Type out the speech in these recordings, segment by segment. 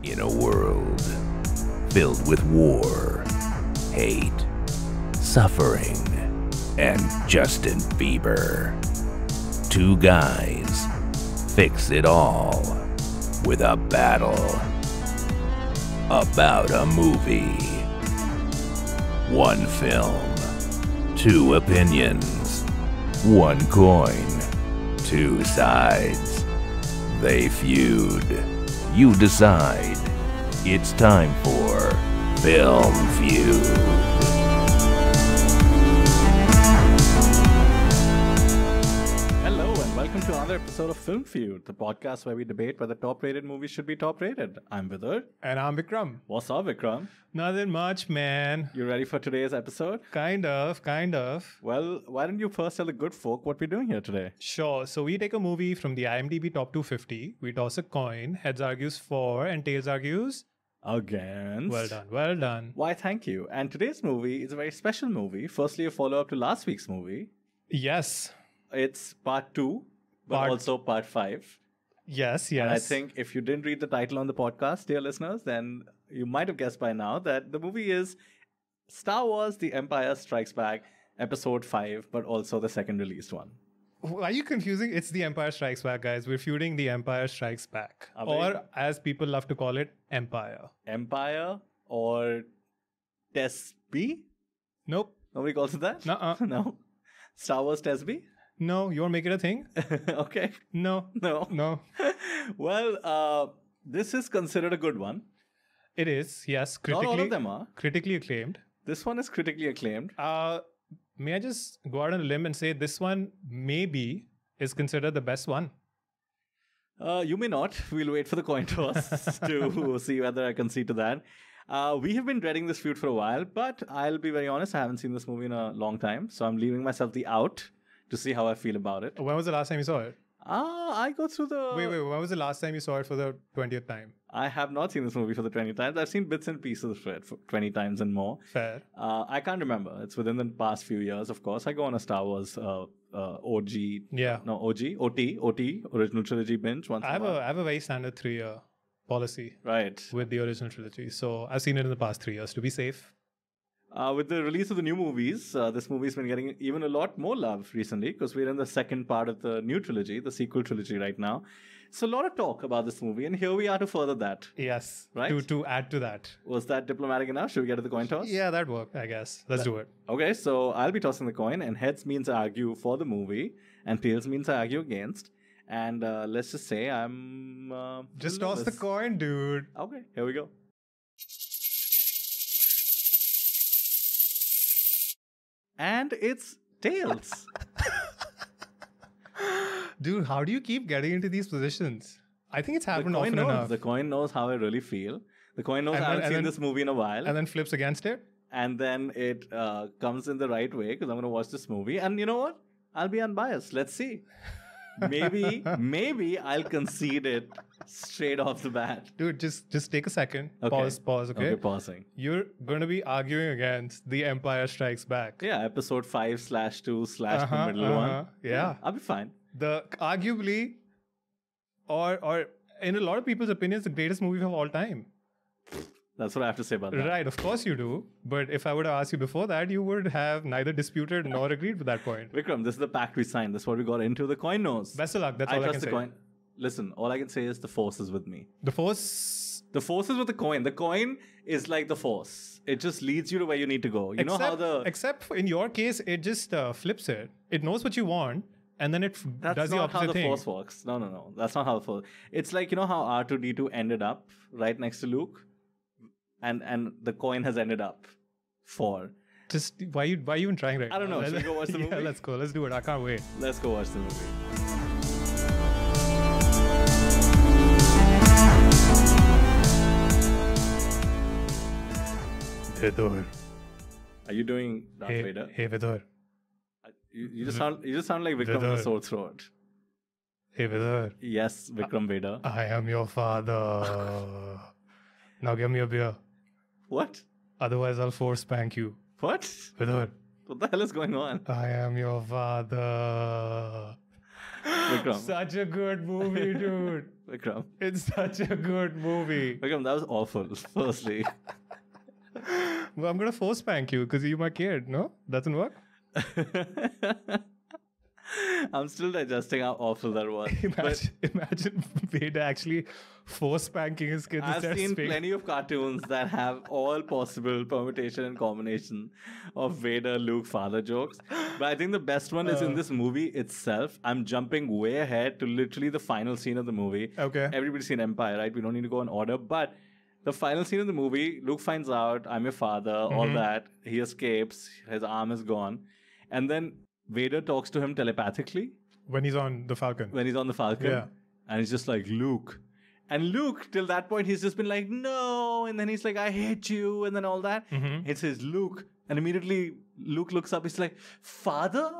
In a world filled with war, hate, suffering, and Justin Bieber, two guys fix it all with a battle about a movie. One film, two opinions, one coin, two sides. They feud. You decide. It's time for Film Feud. Hello and welcome to another episode of Film Feud, the podcast where we debate whether top-rated movies should be top-rated. I'm Vidur. And I'm Vikram. What's up, Vikram? Nothing much, man. You ready for today's episode? Kind of. Well, why don't you first tell the good folk what we're doing here today? Sure. So we take a movie from the IMDb top 250. We toss a coin. Heads argues for and tails argues Against. Well done. Why, thank you. And today's movie is a very special movie. Firstly, a follow-up to last week's movie. Yes. It's part 2, but also part 5. Yes. And I think if you didn't read the title on the podcast, dear listeners, then you might have guessed by now that the movie is Star Wars The Empire Strikes Back, Episode 5, but also the second released one. Are you confusing? It's The Empire Strikes Back, guys. We're feuding The Empire Strikes Back. Or, as people love to call it, Empire. Empire or Tesby? Nope. Nobody calls it that? Nuh-uh. No. Star Wars Tesby? No, you want to make it a thing? Okay. No. Well, this is considered a good one. It is, yes. Not all of them are. Critically acclaimed. This one is critically acclaimed. May I just go out on a limb and say this one maybe is considered the best one? You may not. We'll wait for the coin toss to see whether I concede to that. We have been dreading this feud for a while, but I'll be very honest, I haven't seen this movie in a long time, so I'm leaving myself the out to see how I feel about it. When was the last time you saw it? I go through the... Wait, when was the last time you saw it for the 20th time? I have not seen this movie for the 20th times. I've seen bits and pieces of it for 20 times and more. Fair. I can't remember. It's within the past few years, of course. I go on a Star Wars OT, original trilogy binge once in a while. I have a very standard 3-year policy. Right. With the original trilogy. So I've seen it in the past 3 years to be safe. With the release of the new movies, this movie's been getting even a lot more love recently because we're in the second part of the new trilogy, the sequel trilogy right now. So a lot of talk about this movie, and here we are to further that. Yes. Right? To add to that. Was that diplomatic enough? Should we get to the coin toss? Yeah, that worked, I guess. Let's do it. Okay, so I'll be tossing the coin, and heads means I argue for the movie, and tails means I argue against. And let's just say I'm... just toss the coin, dude. Okay, here we go. And it's tails. Dude, how do you keep getting into these positions? I think it's happened often enough. The coin knows how I really feel. The coin knows I haven't seen this movie in a while. And then flips against it? And then it comes in the right way because I'm going to watch this movie. And you know what? I'll be unbiased. Let's see. Maybe I'll concede it straight off the bat. Dude, just take a second. Okay. Pause, okay? Okay, pausing. You're going to be arguing against The Empire Strikes Back. Yeah, episode 5/2/ the middle one. Yeah. I'll be fine. The arguably, or in a lot of people's opinions, the greatest movie of all time. That's what I have to say about that. Right, of course you do. But if I would have asked you before that, you would have neither disputed nor agreed with that point. Vikram, this is the pact we signed. This is what we got into. The coin knows. Best of luck. That's all I can say. Coin. Listen, all I can say is the force is with me. The force? The force is with the coin. The coin is like the force. It just leads you to where you need to go. Except in your case, it just flips it. It knows what you want. And then it does the opposite thing. That's not how the force works. No. That's not how the force... It's like, you know how R2-D2 ended up right next to Luke? And the coin has ended up for. Just why you even trying right now? I don't know. Should we go watch the movie? Yeah, let's go. Let's do it. I can't wait. Let's go watch the movie. Vidur. Are you doing Darth Vader? Hey Vidur. You just sound like Vikram with a sore throat. Hey Vidur. Yes, Vikram Vader. I am your father. Now give me a beer. What? Otherwise, I'll force spank you. What? Vidur. What the hell is going on? I am your father. Vikram, Vikram. Such a good movie, dude. Vikram. It's such a good movie. Vikram, that was awful, firstly. Well, I'm going to force spank you because you're my kid. No? Doesn't work? I'm still digesting how awful that was. Imagine Vader actually force spanking his kids. I've seen plenty of cartoons that have all possible permutation and combination of Vader, Luke, father jokes. But I think the best one is in this movie itself. I'm jumping way ahead to literally the final scene of the movie. Okay. Everybody's seen Empire, right? We don't need to go in order. But the final scene of the movie, Luke finds out, I'm your father, all that. He escapes. His arm is gone. And then Vader talks to him telepathically. When he's on the Falcon. When he's on the Falcon. Yeah. And he's just like, Luke. And Luke, till that point, he's just been like, no. And then he's like, I hate you. And then all that. It says, Luke. And immediately, Luke looks up. He's like, Father?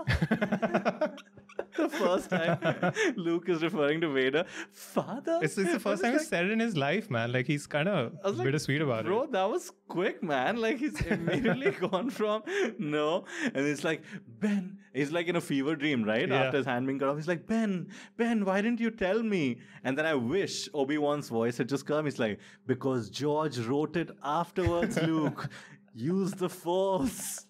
The first time Luke is referring to Vader. Father? It's the first time he's said it in his life, man. Like, he's kind of bittersweet about it. Bro, that was quick, man. Like, he's immediately gone from no. And it's like, Ben. He's like in a fever dream, right? Yeah. After his hand being cut off. He's like, Ben, why didn't you tell me? And then I wish Obi-Wan's voice had just come. He's like, because George wrote it afterwards, Luke. Use the Force.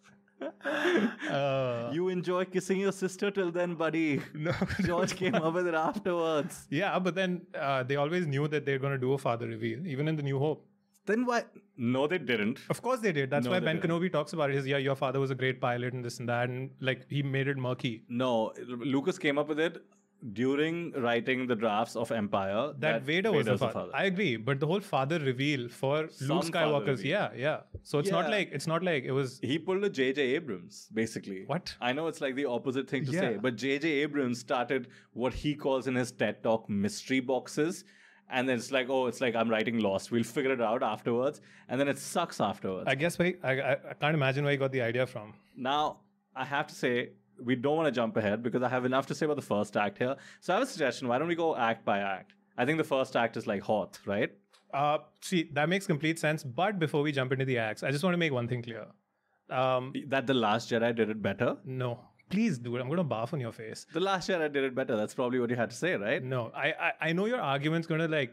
You enjoy kissing your sister till then, buddy. No, George came up with it afterwards. Yeah, but then they always knew that they're going to do a father reveal, even in the New Hope. Then why? No, they didn't. Of course they did. That's No, why they Ben didn't. Kenobi talks about it. He's, yeah, your father was a great pilot and this and that. And like, he made it murky. No, Lucas came up with it during writing the drafts of Empire. That Vader was the Vader's father. I agree. But the whole father reveal for Some Luke father Skywalker's, reveal. yeah. So it's not like it was... He pulled a J.J. Abrams, basically. What? I know it's like the opposite thing to Yeah. say, but J.J. Abrams started what he calls in his TED Talk mystery boxes. And then it's like, I'm writing Lost. We'll figure it out afterwards. And then it sucks afterwards. I guess I can't imagine where he got the idea from. Now, I have to say, we don't want to jump ahead because I have enough to say about the first act here. So I have a suggestion. Why don't we go act by act? I think the first act is like Hoth, right? See, that makes complete sense. But before we jump into the acts, I just want to make one thing clear. That The Last Jedi did it better? No. Please, dude, I'm going to barf on your face. The Last Jedi did it better. That's probably what you had to say, right? No, I know your argument's going to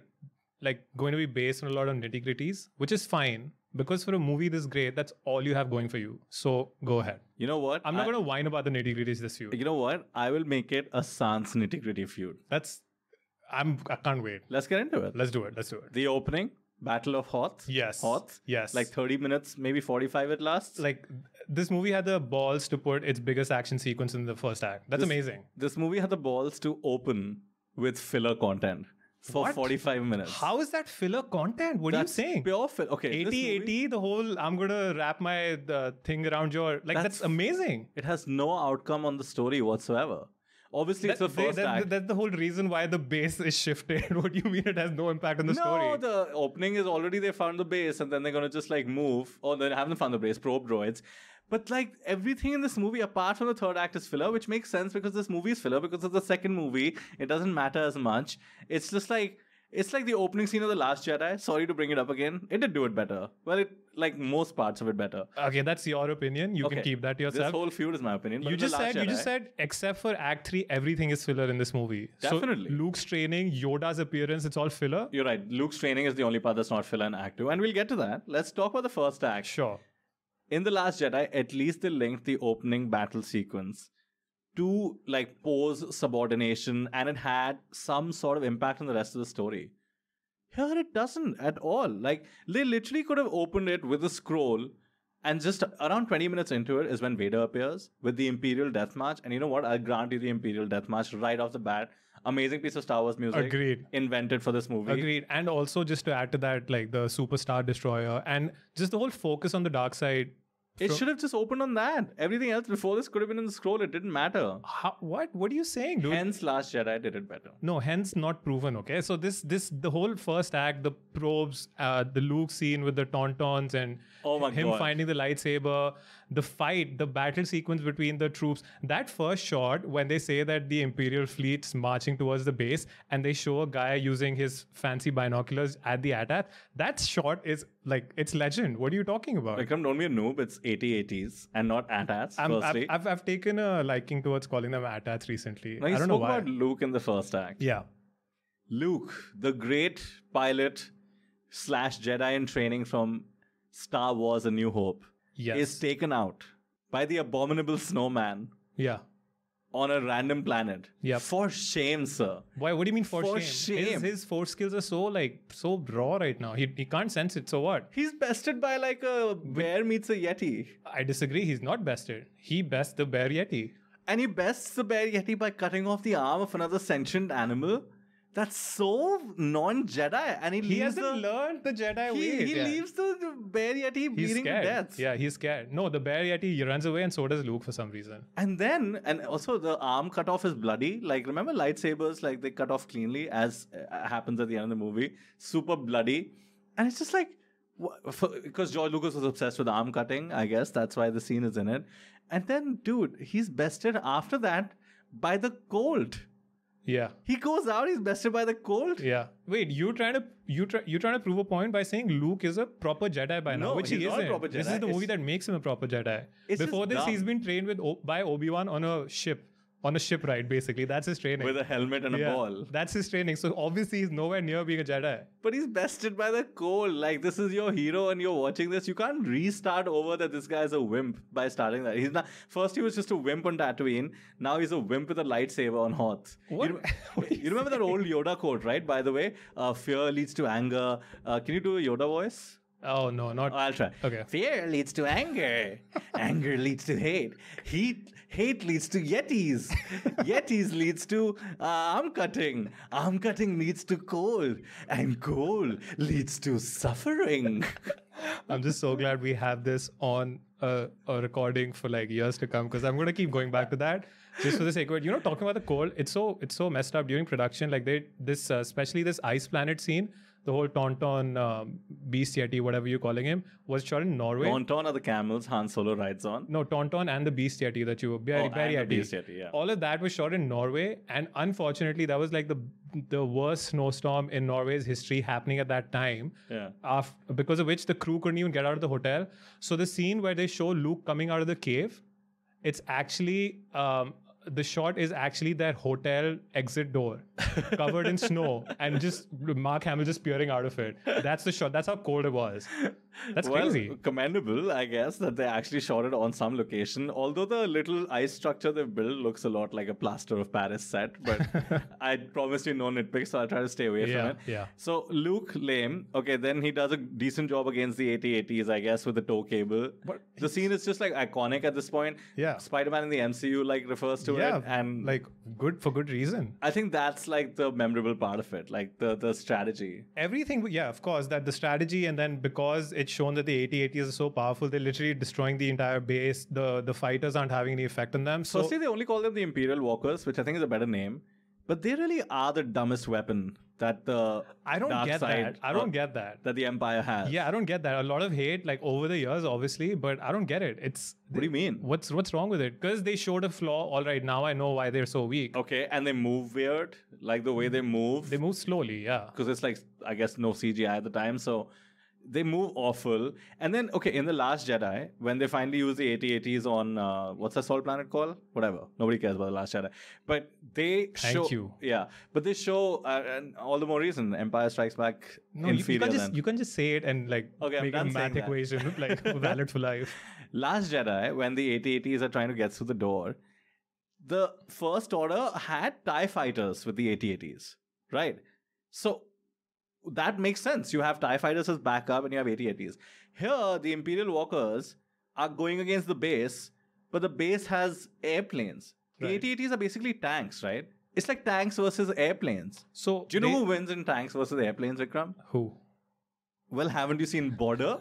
going to be based on a lot of nitty-gritties, which is fine. Because for a movie this great, that's all you have going for you. So go ahead. You know what? I'm not going to whine about the nitty-gritties this feud. You know what? I will make it a sans nitty-gritty feud. I can't wait. Let's get into it. Let's do it. The opening, Battle of Hoth. Yes. Hoth. Yes. Like 30 minutes, maybe 45 it lasts. Like, this movie had the balls to put its biggest action sequence in the first act. That's amazing. This movie had the balls to open with filler content for What? 45 minutes. How is that filler content? What are you saying? Pure filler. Okay. this 80, movie, the whole, I'm going to wrap my thing around your... Like, that's amazing. It has no outcome on the story whatsoever. Obviously, it's the first act. That's the whole reason why the base is shifted. What do you mean it has no impact on the story? No, the opening is already they found the base and then they're going to just like move. Or they haven't found the base, probe droids. But like everything in this movie apart from the third act is filler, which makes sense because this movie is filler because it's the second movie. It doesn't matter as much. It's just like... It's like the opening scene of The Last Jedi. Sorry to bring it up again. It did do it better. Well, it like most parts of it better. Okay, that's your opinion. You can keep that to yourself. This whole feud is my opinion. But You in The just Last said, Jedi- except for Act 3, everything is filler in this movie. Definitely. So Luke's training, Yoda's appearance, it's all filler? You're right. Luke's training is the only part that's not filler in Act 2. And we'll get to that. Let's talk about the first act. Sure. In The Last Jedi, at least they linked the opening battle sequence to like pose subordination and it had some sort of impact on the rest of the story. Here it doesn't at all. Like they literally could have opened it with a scroll and just around 20 minutes into it is when Vader appears with the Imperial Death March. And you know what? I'll grant you the Imperial Death March right off the bat. Amazing piece of Star Wars music. Agreed. Invented for this movie. Agreed. And also just to add to that, like the Superstar Destroyer and just the whole focus on the dark side. It should have just opened on that. Everything else before this could have been in the scroll. It didn't matter. What? What are you saying, dude? Hence, Last Jedi did it better. No, hence not proven, okay? So the whole first act, the probes, the Luke scene with the Tauntauns and Oh my him God. finding the lightsaber, the fight, the battle sequence between the troops, that first shot when they say that the Imperial fleet's marching towards the base and they show a guy using his fancy binoculars at the AT-AT, that shot is like, it's legend. What are you talking about? Vikram, don't be a noob. It's AT-ATs and not AT-ATs, firstly. I've taken a liking towards calling them AT-ATs recently. Now, I don't know why. about Luke in the first act. Yeah. Luke, the great pilot / Jedi in training from Star Wars: A New Hope, Yes. is taken out by the abominable snowman Yeah. on a random planet. Yep. For shame, sir. Why? What do you mean for shame? shame? His force skills are so raw right now. He can't sense it. So what? He's bested by like a bear meets a yeti. I disagree. He's not bested. He bests the bear yeti. And he bests the bear yeti by cutting off the arm of another sentient animal. That's so non-Jedi. And he hasn't learned the Jedi way. He leaves the bear yeti He's bleeding to scared. death. Yeah, he's scared. No, the bear yeti he runs away, and so does Luke for some reason. And also the arm cut off is bloody. Like, remember lightsabers? Like, they cut off cleanly, as happens at the end of the movie. Super bloody. And it's just like, because George Lucas was obsessed with arm cutting, I guess. That's why the scene is in it. And then, dude, he's bested after that by the cold. Yeah. He goes out, he's bested by the cold. Yeah. Wait, you trying to prove a point by saying Luke is a proper Jedi by now, No, which he's he not isn't. a proper This Jedi. is the movie that makes him a proper Jedi. It's Before just this, he's dumb. been trained by Obi-Wan on a ship. On a shipwright, basically. That's his training. With a helmet and a ball. That's his training. So obviously he's nowhere near being a Jedi. But he's bested by the cold. Like, this is your hero and you're watching this. You can't restart over that this guy's a wimp by starting that. He's not. First, he was just a wimp on Tatooine. Now he's a wimp with a lightsaber on Hoth. What? You remember that old Yoda quote, right? By the way, fear leads to anger. Can you do a Yoda voice? Oh, no, not... Oh, I'll try. Okay. Fear leads to anger. Anger leads to hate. Hate leads to yetis. Yetis leads to arm cutting. Arm cutting leads to cold. And cold leads to suffering. I'm just so glad we have this on a recording for like years to come, because I'm going to keep going back to that just for the sake of it. You know, talking about the cold, it's so messed up during production. Like especially this ice planet scene, the whole Tauntaun beast yeti, whatever you're calling him, was shot in Norway. Tauntaun are the camels Han Solo rides on. No, Tauntaun and the beast yeti that you bear and the yeti. beast yeti, yeah. All of that was shot in Norway, and unfortunately, that was like the worst snowstorm in Norway's history happening at that time. Yeah. Because of which the crew couldn't even get out of the hotel. So the scene where they show Luke coming out of the cave, it's actually the shot is actually their hotel exit door covered in snow and just Mark Hamill just peering out of it. That's the shot. That's how cold it was. That's crazy. Commendable, I guess, that they actually shot it on some location. Although the little ice structure they've built looks a lot like a plaster of Paris set. But I promised you no nitpicks, so I'll try to stay away from it. Yeah. So Luke, lame. Okay, then he does a decent job against the AT-ATs, I guess, with the tow cable. But the scene is just like iconic at this point. Yeah. Spider-Man in the MCU like refers to it. And like for good reason. I think that's like the memorable part of it, like the strategy. Everything, yeah, of course, that the strategy, and then because it's shown that the AT-ATs are so powerful, they're literally destroying the entire base. The fighters aren't having any effect on them. So firstly, they only call them the Imperial Walkers, which I think is a better name. But they really are the dumbest weapon that the dark side I don't get that. That the Empire has. Yeah, I don't get that. A lot of hate, like over the years, obviously, but I don't get it. What do you mean? What's wrong with it? Because they showed a flaw. All right, now I know why they're so weak. Okay, and they move weird, like the way they move. They move slowly, yeah. Because it's like, I guess, no CGI at the time, so they move awful. And then, okay, in The Last Jedi, when they finally use the AT-ATs on, what's that salt planet called? Whatever. Nobody cares about The Last Jedi. But they show... Thank you. Yeah. But they show, and all the more reason, Empire Strikes Back inferior you can just say it and like make a math equation like valid for life. Last Jedi, when the AT-ATs are trying to get through the door, the First Order had TIE fighters with the AT-ATs, right? So that makes sense. You have TIE fighters as backup and you have AT-ATs. Here, the Imperial Walkers are going against the base, but the base has airplanes. Right. The AT-ATs are basically tanks, right? It's like tanks versus airplanes. So do you know who wins in tanks versus airplanes, Vikram? Who? Well, haven't you seen Border?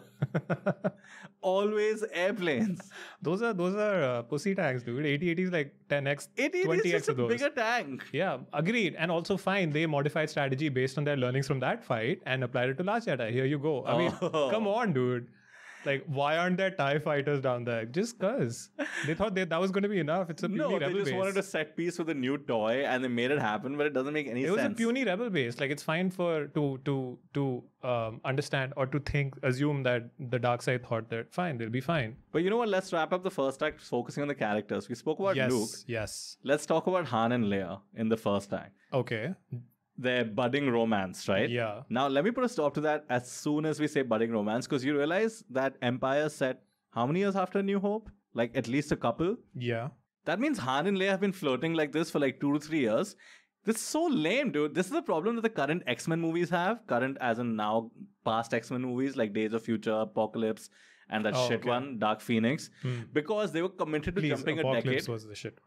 Always airplanes. Those are pussy tanks, dude. AT-AT is like 10x, 20x of those. Bigger tank. Yeah, agreed. And also fine, they modified strategy based on their learnings from that fight and applied it to Last Jedi. Here you go. I mean, come on, dude. Like, why aren't there TIE fighters down there? Just cause they thought that was going to be enough. It's a puny No, rebel they just base. wanted a set piece with a new toy, and they made it happen, but it doesn't make any It sense. was a puny rebel base. Like, it's fine for to understand or to assume that the dark side thought that fine, they'll be fine. But you know what? Let's wrap up the first act focusing on the characters. We spoke about Luke. Yes. Let's talk about Han and Leia in the first act. Okay. Their budding romance, right? Yeah. Now, let me put a stop to that as soon as we say budding romance, because you realize that Empire set how many years after New Hope? Like at least a couple. Yeah. That means Han and Leia have been flirting like this for like 2 to 3 years. This is so lame, dude. This is the problem that the current X-Men movies have. Current as in now past X-Men movies like Days of Future, Apocalypse, and that one, Dark Phoenix. Because they were committed to jumping Apocalypse a decade. was the shit.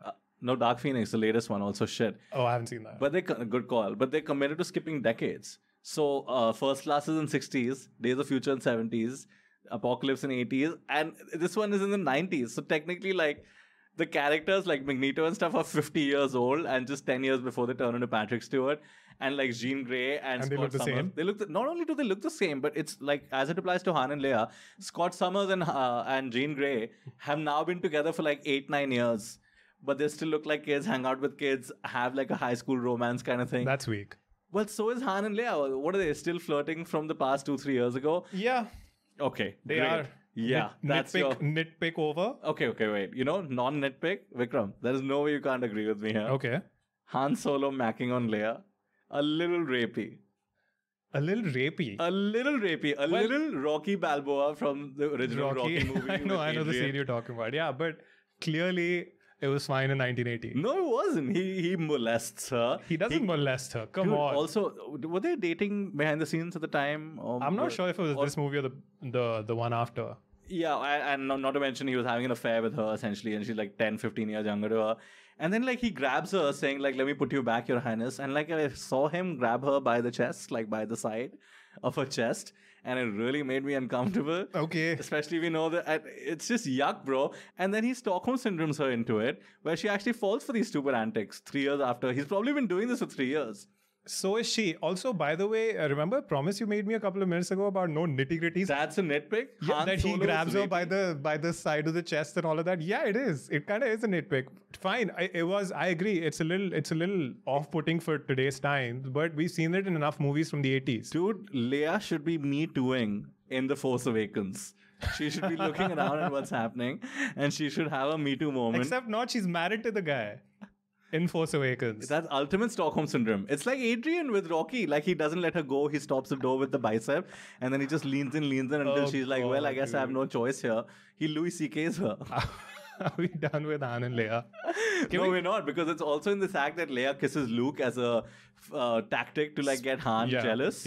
No, Dark Phoenix, the latest one, also shit. Oh, I haven't seen that. But good call. But they committed to skipping decades. So First Class is in 60s, Days of Future in 70s, Apocalypse in 80s, and this one is in the 90s. So technically, like, the characters like Magneto and stuff are 50 years old and just 10 years before they turn into Patrick Stewart. And like Jean Grey and they Scott look the Summers. same? They look not only do they look the same, but it's like as it applies to Han and Leia, Scott Summers and Jean Grey have now been together for like 8-9 years. But they still look like kids, hang out with kids, have like a high school romance kind of thing. That's weak. Well, so is Han and Leia. What are they still flirting from the past 2-3 years ago? Yeah. Okay, They great. are. Yeah, that's nitpick over. Okay, wait. You know, non-nitpick, Vikram. There is no way you can't agree with me here. Okay. Han Solo macking on Leia, a little rapey. A little rapey. A little rapey. A little Rocky Balboa from the original Rocky movie. I know the scene you're talking about. Yeah, but clearly it was fine in 1980. No, it wasn't. He molests her. He doesn't molest her. Come Dude, on. Also, were they dating behind the scenes at the time? I'm not sure if it was this movie or the one after. Yeah, and not to mention he was having an affair with her essentially, and she's like 10-15 years younger to her. And then like he grabs her saying like, let me put you back, Your Highness. And like I saw him grab her by the chest, like by the side of her chest. And it really made me uncomfortable. Okay. Especially we know that it's just yuck, bro. And then he Stockholm Syndromes her into it, where she actually falls for these stupid antics 3 years after. He's probably been doing this for 3 years. So is she. Also, by the way, remember a promise you made me a couple of minutes ago about no nitty-gritties? That's a nitpick? Yeah, Han that he Solo grabs is her by the side of the chest and all of that. Yeah, it is. It kind of is a nitpick. Fine. I agree. It's a little off-putting for today's times, but we've seen it in enough movies from the 80s. Dude, Leia should be Me Tooing in The Force Awakens. She should be looking around at what's happening, and she should have a Me Too moment. Except not, she's married to the guy in Force Awakens. That's ultimate Stockholm Syndrome. It's like Adrian with Rocky. Like, he doesn't let her go. He stops the door with the bicep, and then he just leans in until she's like, well, I guess I have no choice here. He Louis C.K.'s her. Are we done with Han and Leia? We're not, because it's also in this act that Leia kisses Luke as a tactic to like get Han jealous.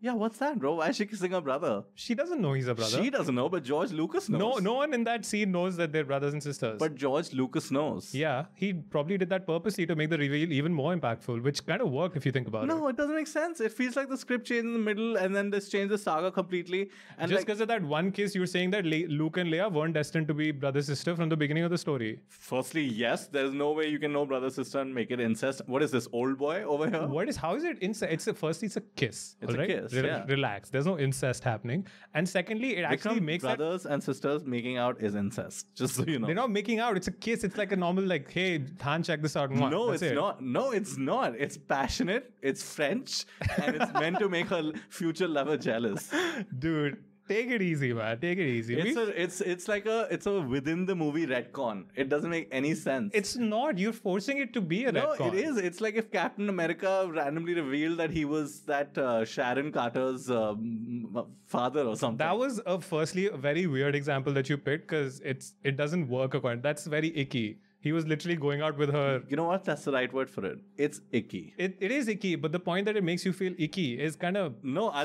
Yeah, what's that, bro? Why is she kissing her brother? She doesn't know he's a brother. She doesn't know, but George Lucas knows. No one in that scene knows that they're brothers and sisters. But George Lucas knows. Yeah, he probably did that purposely to make the reveal even more impactful, which kind of worked if you think about it. No, it doesn't make sense. It feels like the script changed in the middle and then this changed the saga completely. And just because of that one kiss, you're saying that Luke and Leia weren't destined to be brother-sister from the beginning of the story. Firstly, yes, there's no way you can know brother-sister and make it incest. What is this, old boy over here? How is it incest? Firstly, it's a kiss. It's a kiss, yeah. Relax. There's no incest happening. And secondly, it actually makes brothers and sisters making out is incest. Just so you know. They're not making out. It's a kiss. It's like a normal, like, hey, Han, check this out. No, it's not. No, it's not. It's passionate. It's French. And it's meant to make her future lover jealous. Dude. Take it easy, man. Take it easy. It's a within the movie retcon. It doesn't make any sense. It's not. You're forcing it to be a retcon. No, it is. It's like if Captain America randomly revealed that he was that Sharon Carter's father or something. That was firstly a very weird example that you picked because it doesn't work according. That's very icky. He was literally going out with her. You know what? That's the right word for it. It's icky. It is icky, but the point that it makes you feel icky is kind of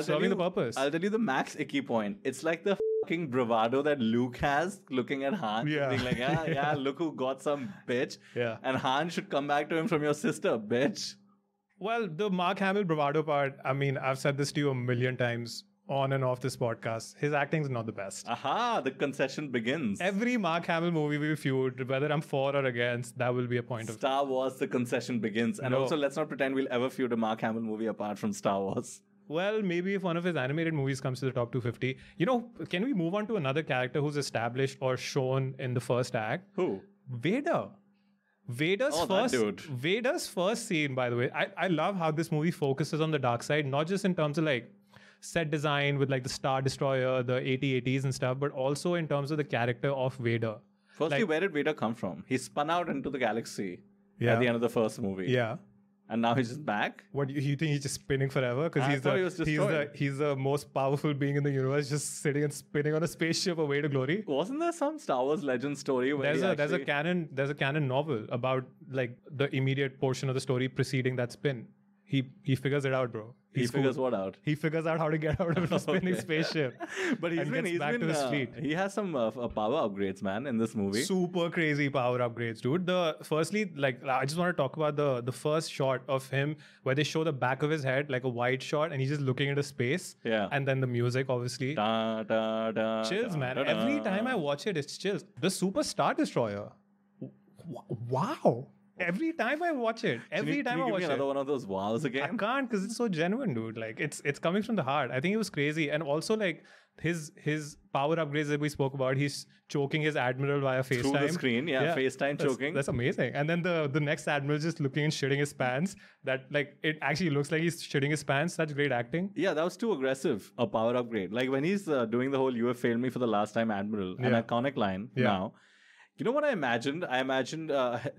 serving the purpose. I'll tell you the max icky point. It's like the fucking bravado that Luke has looking at Han. Yeah. Being like, yeah, look who got some bitch. Yeah. And Han should come back to him from your sister, bitch. Well, the Mark Hamill bravado part, I mean, I've said this to you a million times on and off this podcast. His acting is not the best. Aha, the concession begins. Every Mark Hamill movie we feud, whether I'm for or against, that will be a point of... Star Wars, the concession begins. And also, let's not pretend we'll ever feud a Mark Hamill movie apart from Star Wars. Well, maybe if one of his animated movies comes to the top 250. You know, can we move on to another character who's established or shown in the first act? Who? Vader. Vader's first scene, by the way. I love how this movie focuses on the dark side, not just in terms of like set design with like the Star Destroyer, the AT-ATs and stuff, but also in terms of the character of Vader. Firstly, where did Vader come from? He spun out into the galaxy at the end of the first movie. Yeah. And now he's just back? What, you think he's just spinning forever? Because he's the most powerful being in the universe, just sitting and spinning on a spaceship away to glory. Wasn't there some Star Wars legend story where there's a canon novel about like the immediate portion of the story preceding that spin. He figures it out, bro. He figures what out? He figures out how to get out of a spinning spaceship. But he's been back to his fleet. He has some power upgrades, man, in this movie. Super crazy power upgrades, dude. Firstly, like, I just want to talk about the first shot of him where they show the back of his head, like a wide shot, and he's just looking into space. Yeah. And then the music, obviously. Da, da, da, chills, man. Da, da. Every time I watch it, it's chills. The Super Star Destroyer. Wow. Every time I watch it, Can you give me another one of those wows again? I can't, because it's so genuine, dude. Like it's coming from the heart. I think it was crazy, and also like his power upgrades that we spoke about. He's choking his admiral via FaceTime through the screen. Yeah, FaceTime choking. That's amazing. And then the next admiral just looking and shitting his pants. That like it actually looks like he's shitting his pants. Such great acting. Yeah, that was too aggressive. A power upgrade. Like when he's doing the whole "You have failed me for the last time, Admiral," an iconic line now. You know what I imagined?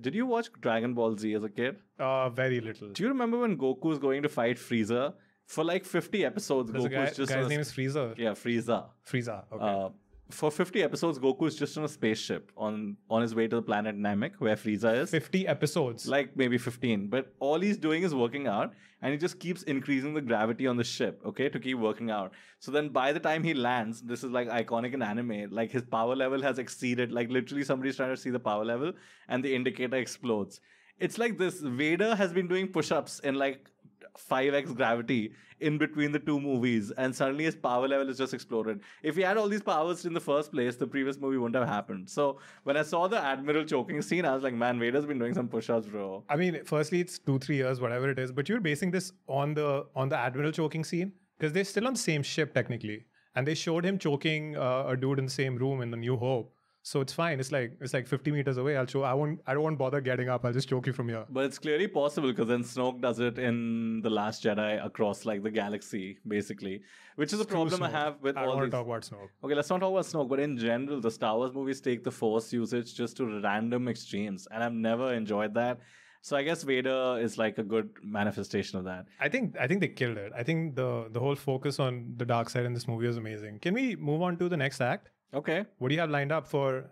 Did you watch Dragon Ball Z as a kid? Very little. Do you remember when Goku's going to fight Frieza? For like 50 episodes, Guy's name is Frieza. Yeah, Frieza. Okay. For 50 episodes, Goku's just on a spaceship on his way to the planet Namek, where Frieza is. 50 episodes? Like maybe 15. But all he's doing is working out, and he just keeps increasing the gravity on the ship, okay, to keep working out. So then by the time he lands, this is like iconic in anime, like his power level has exceeded, like literally somebody's trying to see the power level, and the indicator explodes. It's like this, Vader has been doing push-ups in like 5x gravity in between the two movies, and suddenly his power level has just exploded. If he had all these powers in the first place, the previous movie wouldn't have happened. So when I saw the Admiral choking scene, I was like, man, Vader's been doing some push-ups, bro. I mean, firstly, it's 2-3 years, whatever it is, but you're basing this on the Admiral choking scene because they're still on the same ship technically, and they showed him choking a dude in the same room in the New Hope. So it's fine. It's like 50 meters away. I don't want bother getting up. I'll just choke you from here. But it's clearly possible because then Snoke does it in The Last Jedi across like the galaxy, basically. Which is a problem I have with all these. I don't want to talk about Snoke. Okay, let's not talk about Snoke. But in general, the Star Wars movies take the Force usage just to random extremes. And I've never enjoyed that. So I guess Vader is like a good manifestation of that. I think they killed it. I think the whole focus on the dark side in this movie is amazing. Can we move on to the next act? Okay. What do you have lined up for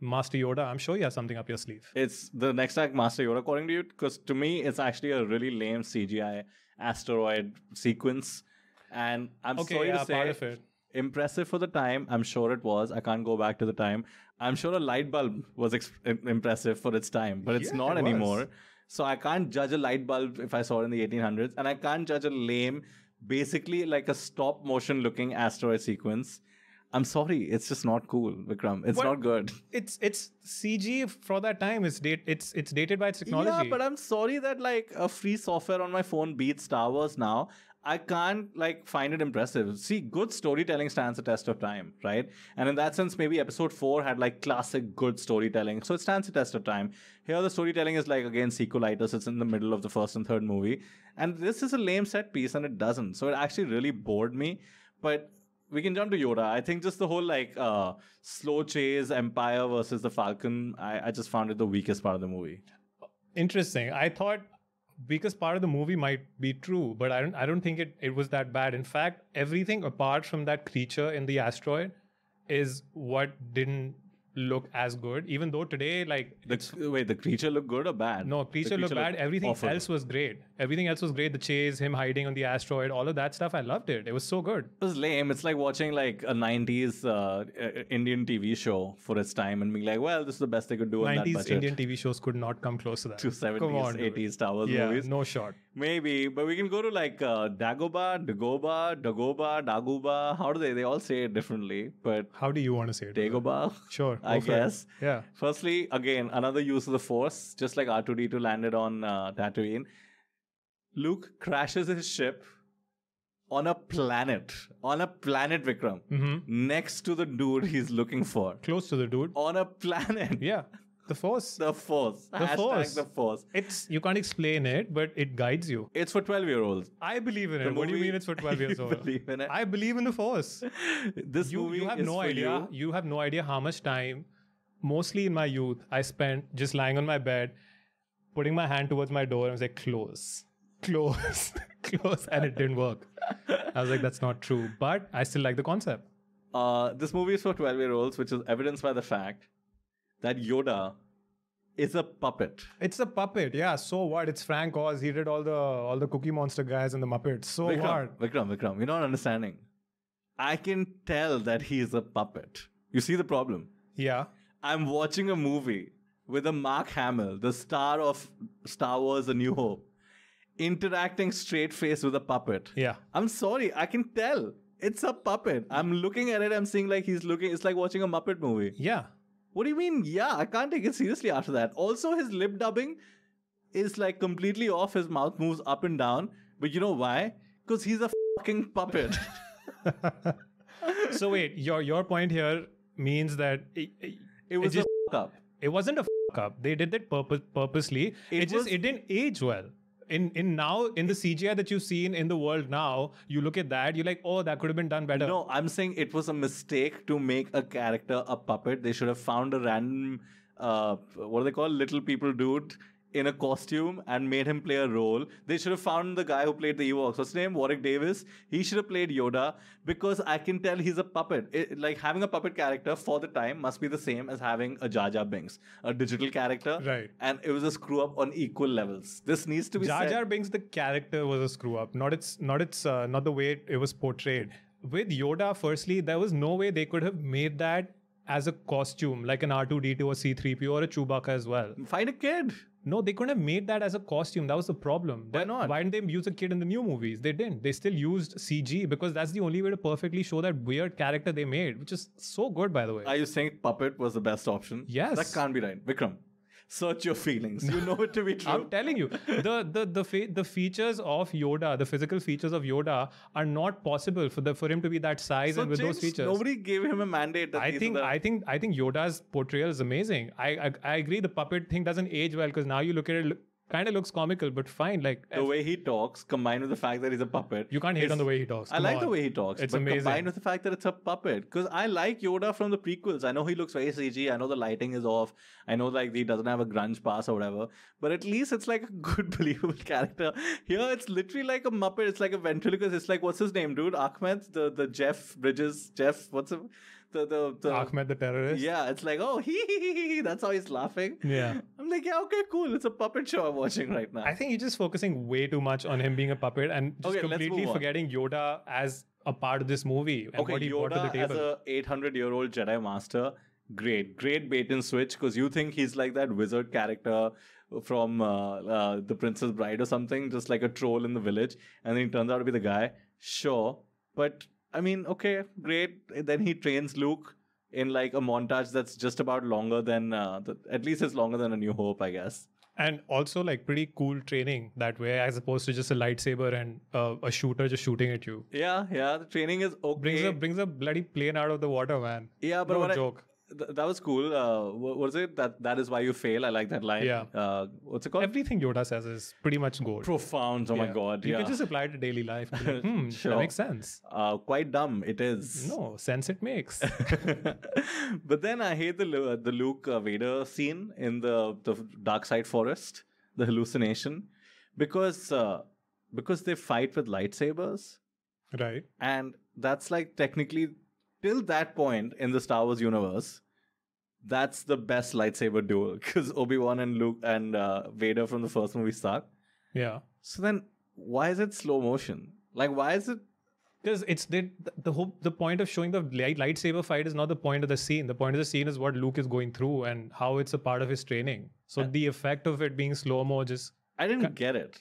Master Yoda? I'm sure you have something up your sleeve. It's the next act, Master Yoda, according to you, because to me, it's actually a really lame CGI asteroid sequence. And I'm sorry to say, part of it. Impressive for the time. I'm sure it was. I can't go back to the time. I'm sure a light bulb was impressive for its time, but it's not anymore. So I can't judge a light bulb if I saw it in the 1800s. And I can't judge a lame, basically like a stop motion looking asteroid sequence. I'm sorry, it's just not cool, Vikram. It's not good. It's CG for that time. It's dated by its technology. Yeah, but I'm sorry that like a free software on my phone beats Star Wars now. I can't like find it impressive. See, good storytelling stands the test of time, right? And in that sense, maybe episode 4 had like classic good storytelling. So it stands the test of time. Here, the storytelling is like, again, sequelitis. It's in the middle of the first and third movie. And this is a lame set piece and it doesn't. So it actually really bored me. But we can jump to Yoda. I think just the whole like slow chase, Empire versus the Falcon, I just found it the weakest part of the movie. Interesting. I thought weakest part of the movie might be true, but I don't think it was that bad. In fact, everything apart from that creature in the asteroid is what didn't look as good, even though today the creature looked good or bad? No, creature looked bad. Everything awful. Else was great. Everything else was great. The chase, him hiding on the asteroid, all of that stuff, I loved it. It was so good. It was lame. It's like watching like a 90s Indian TV show for its time and being like, well, this is the best they could do on that budget. 90s Indian TV shows could not come close to that. To 70s, 80s Star Wars movies. No shot. Maybe, but we can go to like Dagobah, Dagobah. How do they? They all say it differently, but how do you want to say it? Dagobah. Sure. I guess. Yeah. Firstly, again, another use of the Force, just like R2-D2 landed on Tatooine. Luke crashes his ship on a planet, Vikram, next to the dude he's looking for. Close to the dude. On a planet. Yeah. The Force. The Force. The Hashtag Force. the Force. You can't explain it, but it guides you. It's for 12-year-olds. I believe in it. What do you mean it's for 12 years old? You believe in it? I believe in the Force. This movie You have is no for idea. You have no idea how much time, mostly in my youth, I spent just lying on my bed, putting my hand towards my door and I was like, close, close, close. And it didn't work. I was like, that's not true. But I still like the concept. This movie is for 12-year-olds, which is evidenced by the fact that Yoda is a puppet. It's a puppet, yeah. So what? It's Frank Oz. He did all the Cookie Monster guys and the Muppets. So what? Vikram, you're not understanding. I can tell that he is a puppet. You see the problem? Yeah. I'm watching a movie with a Mark Hamill, the star of Star Wars: A New Hope, interacting straight face with a puppet. Yeah. I'm sorry, I can tell. It's a puppet. I'm looking at it, I'm seeing like he's looking, it's like watching a Muppet movie. Yeah. What do you mean? Yeah, I can't take it seriously after that. Also, his lip dubbing is like completely off. His mouth moves up and down. But you know why? Because he's a fucking puppet. So wait, your point here means that It was a fuck up. It wasn't a fuck up. They did that purposely. It didn't age well. In the CGI that you've seen in the world now, you look at that, you're like, oh, that could have been done better. No, I'm saying it was a mistake to make a character a puppet. They should have found a random, what do they call, little people dude in a costume and made him play a role. They should have found the guy who played the Ewoks. What's his name? Warwick Davis. He should have played Yoda because I can tell he's a puppet. Like having a puppet character for the time must be the same as having a Jar Jar Binks, a digital character. Right. And it was a screw up on equal levels. This needs to be Jar said. Jar Binks, the character was a screw up. Not the way it was portrayed. With Yoda, firstly, there was no way they could have made that as a costume, like an R2-D2 or C-3PO or a Chewbacca as well. Find a kid. No, they couldn't have made that as a costume. That was the problem. Why not? Why didn't they use a kid in the new movies? They didn't. They still used CG because that's the only way to perfectly show that weird character they made, which is so good, by the way. Are you saying puppet was the best option? Yes. That can't be right. Vikram, search your feelings. You know it to be true. I'm telling you, the features of Yoda, the physical features of Yoda, are not possible for him to be that size and with those features. Nobody gave him a mandate. That I think Yoda's portrayal is amazing. I agree. The puppet thing doesn't age well because now you look at it. Kind of looks comical, but fine. Like the way he talks, combined with the fact that he's a puppet. You can't hate on the way he talks. I like the way he talks. It's but amazing. Combined with the fact that it's a puppet. Because I like Yoda from the prequels. I know he looks very CG. I know the lighting is off. I know like he doesn't have a grunge pass or whatever. But at least it's like a good, believable character. Here it's literally like a Muppet. It's like a ventriloquist. It's like, what's his name, dude? Ahmed, the Jeff Bridges. What's him? The Ahmed the terrorist. Yeah, it's like, oh, he, that's how he's laughing. Yeah. I'm like, yeah, okay, cool. It's a puppet show I'm watching right now. I think you're just focusing way too much on him being a puppet and just completely forgetting Yoda as a part of this movie and what he brought to the Yoda table. as a 800-year-old Jedi Master, great bait and switch because you think he's like that wizard character from The Princess Bride or something, just like a troll in the village, and then he turns out to be the guy. Sure, but I mean, okay, great. Then he trains Luke in like a montage that's just about longer than, at least it's longer than A New Hope, I guess. And also like pretty cool training that way as opposed to just a lightsaber and a shooter just shooting at you. Yeah, the training is okay. Brings a bloody plane out of the water, man. Yeah, but no joke. That was cool. What was it? That is why you fail. I like that line. Yeah. What's it called? Everything Yoda says is pretty much gold. Profound. Oh my God. You can just apply it to daily life. Like, sure. That makes sense. Quite dumb. It is. No, sense it makes. But then I hate the Luke Vader scene in the Dark Side Forest, the hallucination, because they fight with lightsabers. Right. And that's like technically, till that point in the Star Wars universe, that's the best lightsaber duel because Obi-Wan and Luke and Vader from the first movie suck. Yeah. So then, why is it slow motion? Like, why is it? Because it's the point of showing the lightsaber fight is not the point of the scene. The point of the scene is what Luke is going through and how it's a part of his training. So the effect of it being slow mo just. I didn't get it.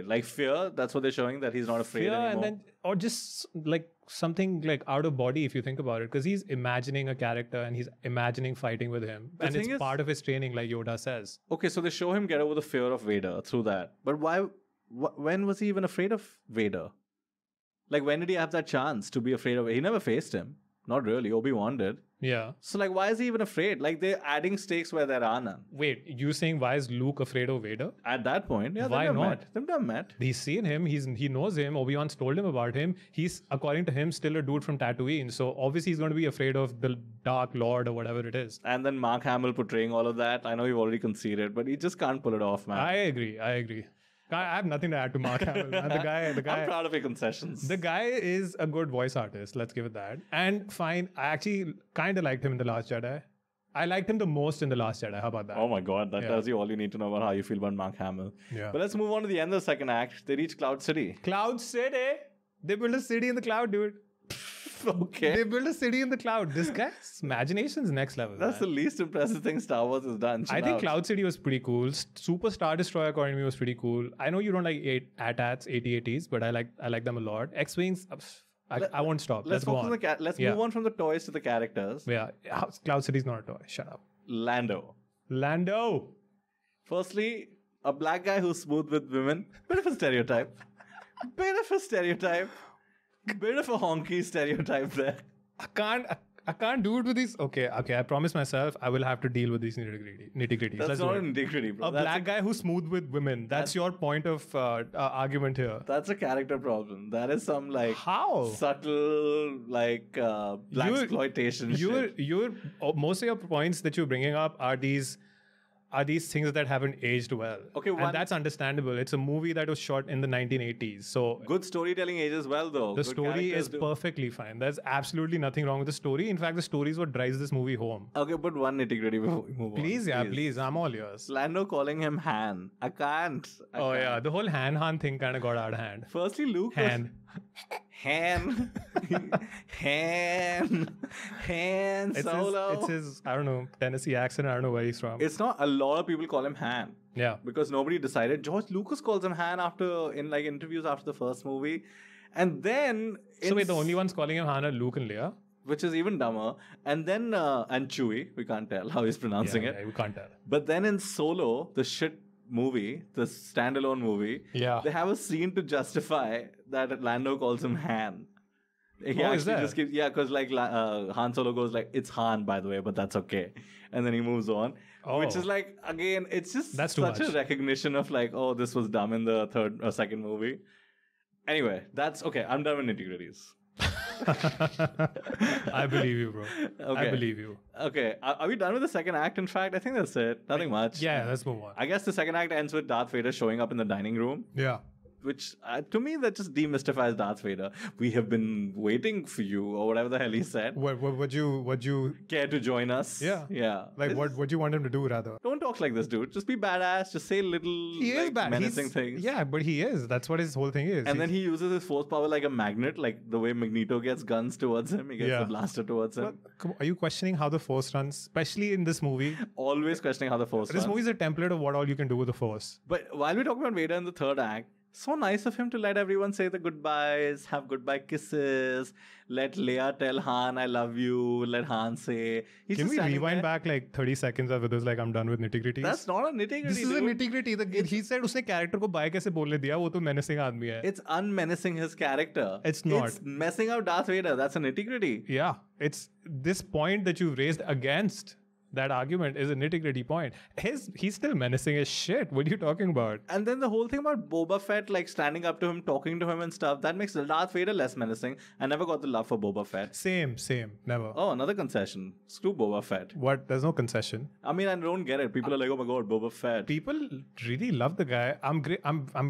Like fear, that's what they're showing, that he's not afraid anymore. And then, or just like something like out of body if you think about it. Because he's imagining a character and he's imagining fighting with him. And it's part of his training like Yoda says. Okay, so they show him get over the fear of Vader through that. But why, when was he even afraid of Vader? Like, when did he have that chance to be afraid of? He never faced him. Not really. Obi-Wan did. Yeah. So, like, why is he even afraid? Like, they're adding stakes where there are none. Wait, you saying why is Luke afraid of Vader? At that point, yeah, Why they've never not? met. They've never met. He's seen him. He knows him. Obi-Wan's told him about him. He's, according to him, still a dude from Tatooine. So obviously he's going to be afraid of the Dark Lord or whatever it is. And then Mark Hamill portraying all of that. I know you've already conceded, but he just can't pull it off, man. I agree. I have nothing to add to Mark Hamill. Man. The guy. I'm proud of your concessions. The guy is a good voice artist. Let's give it that. And fine. I actually kind of liked him in The Last Jedi. I liked him the most in The Last Jedi. How about that? Oh my God, that tells you all you need to know about how you feel about Mark Hamill. Yeah. But let's move on to the end of the second act. They reach Cloud City. Cloud City. They built a city in the cloud, dude. Okay. They built a city in the cloud. This guy's imagination's next level. That's the least impressive thing Star Wars has done. I think Cloud City was pretty cool. Super Star Destroyer, according to me, was pretty cool. I know you don't like AT-ATs, AT-ATs, but I like them a lot. X-Wings, I won't stop. Let's go on. Let's move on from the toys to the characters. Yeah. Cloud City's not a toy. Shut up. Lando. Firstly, a black guy who's smooth with women. Bit of a stereotype. Bit of a honky stereotype there. I can't do it with these. Okay. I promise myself I will have to deal with these nitty-gritties. That's not an nitty-gritty, bro. Black guy who's smooth with women. That's your point of argument here. That's a character problem. That is some subtle black exploitation shit. Most of your points that you're bringing up are these things that haven't aged well. Okay, and that's understandable. It's a movie that was shot in the 1980s. So good storytelling ages well, though. The story is perfectly fine. There's absolutely nothing wrong with the story. In fact, the story is what drives this movie home. Okay, but one nitty-gritty before we move on. Please. I'm all yours. Lando calling him Han. I can't. Yeah. The whole Han thing kind of got out of hand. Firstly, Luke Han Solo. It's his, I don't know, Tennessee accent. I don't know where he's from. It's not. A lot of people call him Han. Yeah. Because nobody decided. George Lucas calls him Han in interviews after the first movie. And then... So wait, the only ones calling him Han are Luke and Leia? Which is even dumber. And then... and Chewie. We can't tell how he's pronouncing it. Yeah, we can't tell. But then in Solo, the standalone movie, they have a scene to justify that Lando calls him Han. He is that? just gives, because Han Solo goes it's Han, by the way, but that's okay. And then he moves on. Which is again, it's just that's such a recognition of this was dumb in the third or second movie. Anyway, that's okay. I'm done with nitty-gritties. I believe you, bro. Okay. I believe you. Okay. Are we done with the second act, in fact? I think that's it. Nothing much. Yeah, let's move on. I guess the second act ends with Darth Vader showing up in the dining room. Yeah. Which, to me, that just demystifies Darth Vader. We have been waiting for you, or whatever the hell he said. Would you care to join us? Yeah. Yeah. What you want him to do, rather? Don't talk like this, dude. Just be badass. Just say little menacing things. Yeah, but he is. That's what his whole thing is. And then he uses his force power like a magnet, like the way Magneto gets guns towards him. He gets the blaster towards him. Are you questioning how the force runs? Especially in this movie. Always questioning how the force runs. This movie is a template of what all you can do with the force. But while we're talking about Vader in the third act, so nice of him to let everyone say the goodbyes, have goodbye kisses, let Leia tell Han, I love you, let Han say... Can we rewind back 30 seconds of this I'm done with nitty-gritties? That's not a nitty-gritty, This is a nitty-gritty. He said उसने character को bye कैसे बोलने दिया, वो तो menacing आदमी है. It's unmenacing his character. It's not. It's messing up Darth Vader. That's a nitty-gritty. Yeah. It's this point that you've raised against that argument is a nitty-gritty point. He's still menacing as shit. What are you talking about? And then the whole thing about Boba Fett standing up to him, talking to him and stuff, that makes Darth Vader less menacing. I never got the love for Boba Fett. Same. Never. Oh, another concession. Screw Boba Fett. What? There's no concession. I mean, I don't get it. People are like, oh my god, Boba Fett. People really love the guy. I'm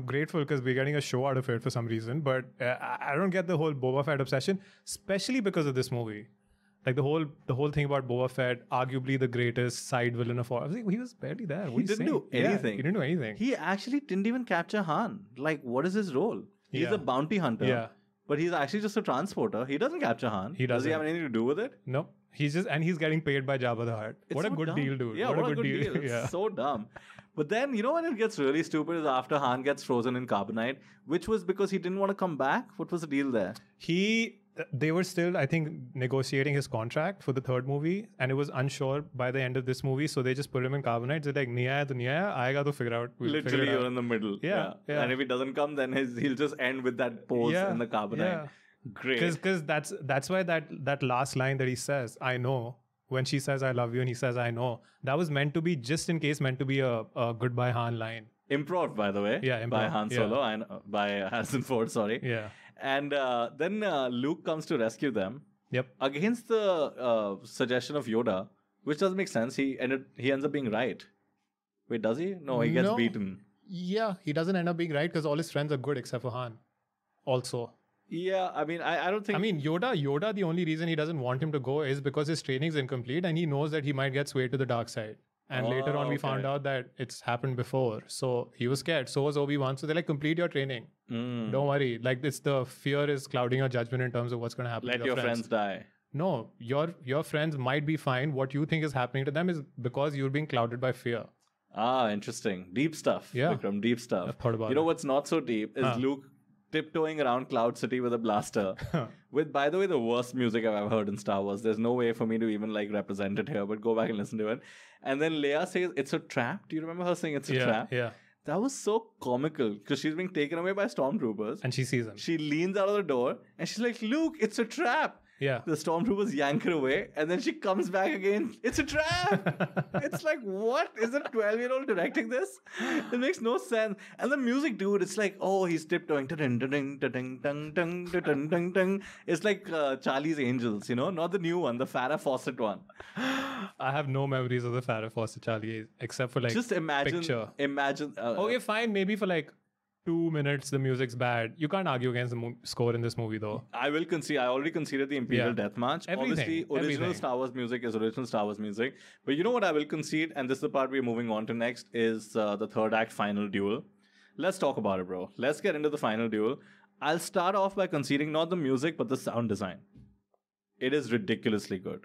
grateful because we're getting a show out of it for some reason. But I don't get the whole Boba Fett obsession, especially because of this movie. The whole thing about Boba Fett, arguably the greatest side villain of all. I was like, he was barely there. He didn't do anything. He didn't do anything. He actually didn't even capture Han. What is his role? He's a bounty hunter. Yeah. But he's actually just a transporter. He doesn't capture Han. Does he have anything to do with it? No. He's getting paid by Jabba the Hutt. What a good deal, dude. Yeah, what a good deal. It's so dumb. But then, when it gets really stupid is after Han gets frozen in carbonite, which was because he didn't want to come back. What was the deal there? they were still, I think, negotiating his contract for the third movie, and it was unsure by the end of this movie. So they just put him in carbonite. They're like, "Nahi aaya to nahi aaya. Aayega to figure out." We'll figure Literally, it out. you're in the middle. Yeah. And if he doesn't come, then he'll just end with that pose in the carbonite. Yeah. Great. Because that's why that last line that he says, "I know," when she says "I love you" and he says "I know," that was meant to be meant to be a goodbye Han line. Improv, by the way. Yeah, by improv, Han Solo and by Harrison Ford. Sorry. Yeah. And then Luke comes to rescue them. Yep. Against the suggestion of Yoda, which doesn't make sense. He ends up being right. Wait, does he? No, he gets beaten. Yeah, he doesn't end up being right because all his friends are good except for Han. Also. Yeah, I mean, I don't think... I mean, Yoda, the only reason he doesn't want him to go is because his training is incomplete and he knows that he might get swayed to the dark side. And later on, we found out that it's happened before. So he was scared. So was Obi-Wan. So they're like, complete your training. Don't worry. Like, it's the fear is clouding your judgment in terms of what's going to happen to Let your friends die. No, your friends might be fine. What you think is happening to them is because you're being clouded by fear. Ah, interesting. Deep stuff. Yeah. Vikram, deep stuff. I've thought about You know it. what's not so deep is Luke tiptoeing around Cloud City with a blaster. With, by the way, the worst music I've ever heard in Star Wars. There's no way for me to even like represent it here, but go back and listen to it. And then Leia says, "It's a trap." Do you remember her saying it's a trap? Yeah. That was so comical because she's being taken away by stormtroopers. And she sees him. She leans out of the door and she's like, "Luke, it's a trap." Yeah. The stormtroopers yank her away and then she comes back again. It's a trap. It's like, what? Is a 12-year-old directing this? It makes no sense. And the music, dude, it's like, oh, he's tiptoeing. It's like Charlie's Angels, you know? Not the new one, the Farrah Fawcett one. I have no memories of the Farrah Fawcett Charlie except for like Just imagine. picture. Imagine. Okay, fine. Maybe for like 2 minutes the music's bad. You can't argue against the score in this movie though. I will concede. I already conceded the Imperial Death March. Obviously, original everything. Star Wars music is original Star Wars music. But you know what I will concede, and this is the part we're moving on to next, is the third act final duel. Let's talk about it, bro. Let's get into the final duel. I'll start off by conceding not the music, but the sound design. It is ridiculously good.